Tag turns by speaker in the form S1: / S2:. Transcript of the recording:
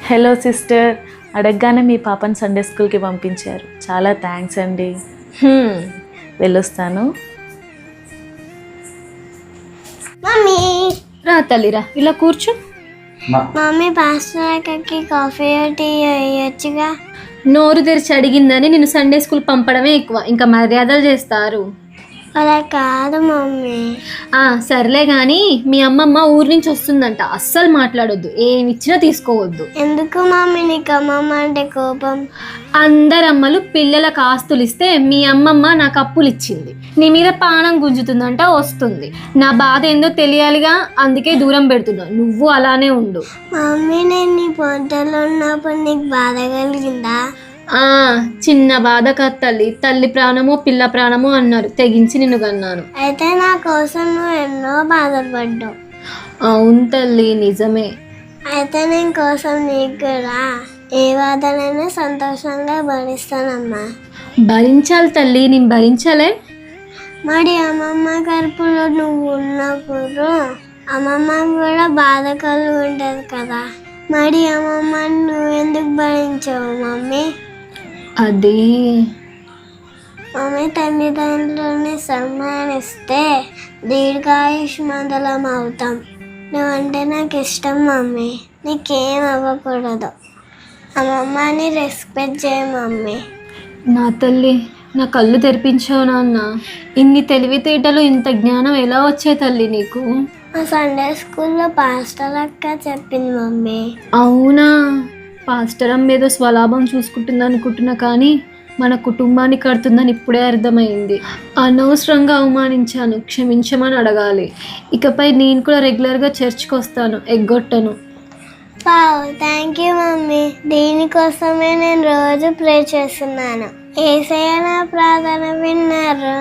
S1: Hello sister, అడగగానే మీ పాపని Sunday స్కూల్కి పంపించారు. చాలా థ్యాంక్స్ అండి. వెళ్ళొస్తాను.
S2: మమ్మీ
S3: రా తల్లిరా, ఇలా కూర్చో.
S2: మమ్మీ పాస్టర్కి కాఫీ టీ వేయొచ్చుగా.
S3: నోరు తెరిచి అడిగిందని నేను సండే స్కూల్ పంపడమే ఎక్కువ, ఇంకా మర్యాదలు చేస్తారు.
S2: అలా కాదు మమ్మీ.
S3: సర్లే కానీ మీ అమ్మమ్మ ఊరి నుంచి వస్తుందంట, అస్సలు మాట్లాడొద్దు, ఏమిచ్చినా తీసుకోవద్దు.
S2: ఎందుకు మమ్మీ నీకు అమ్మమ్మ అంటే కోపం?
S3: అందరమ్మలు పిల్లలకు ఆస్తులు ఇస్తే మీ అమ్మమ్మ నాకు అప్పులు ఇచ్చింది. నీ మీద పానం గుంజుతుందంట, వస్తుంది. నా బాధ ఏందో తెలియాలిగా, అందుకే దూరం పెడుతున్నా. నువ్వు అలానే ఉండు.
S2: మమ్మీ నేను నీ పొట్టలో ఉన్నప్పుడు నీకు బాధ కలిగిందా?
S3: చిన్న బాధ కాదు తల్లి, తల్లి ప్రాణము పిల్ల ప్రాణము అన్నారు, తెగించి నిన్ను కన్నాను.
S2: అయితే నా కోసం నువ్వు ఎన్నో బాధపడ్డావు.
S3: అవును తల్లి, నిజమే.
S2: అయితే నేను కోసం నీకు కూడా ఏ బాధనైనా సంతోషంగా భరిస్తానమ్మా.
S3: భరించాలి తల్లి, నేను భరించాలే.
S2: మరి అమ్మమ్మ కడుపులో నువ్వు ఉన్నప్పుడు అమ్మమ్మ కూడా బాధ కలిగి ఉంటుంది కదా, మరి అమ్మమ్మని నువ్వు ఎందుకు భరించావు మమ్మీ?
S3: అది
S2: మమ్మీ తల్లిదండ్రులని సన్మానిస్తే దీర్ఘాయుష్మంతులం అవుతాం. నువ్వంటే నాకు ఇష్టం మమ్మీ, నీకేం అవ్వకూడదు. అమ్మమ్మని రెస్పెక్ట్ చేయ మమ్మీ.
S3: నా తల్లి, నా కళ్ళు తెరిపించావు నాన్న. ఇన్ని తెలివితేటలు, ఇంత జ్ఞానం ఎలా వచ్చే తల్లి నీకు?
S2: మా సండే స్కూల్లో పాస్టర్ అక్క చెప్పింది మమ్మీ.
S3: అవునా? పాస్టర్ అమ్మ ఏదో స్వలాభం చూసుకుంటుంది అనుకుంటున్నా, కానీ మన కుటుంబాన్ని కడుతుందని ఇప్పుడే అర్థమైంది. అనవసరంగా అవమానించాను, క్షమించమని అడగాలి. ఇకపై నేను కూడా రెగ్యులర్గా చర్చ్కి వస్తాను, ఎగ్గొట్టను.
S2: Thank you mummy. దీనికోసమే నేను రోజు ప్రే చేస్తున్నాను. యేసయ్య నా ప్రార్థన విన్నారు.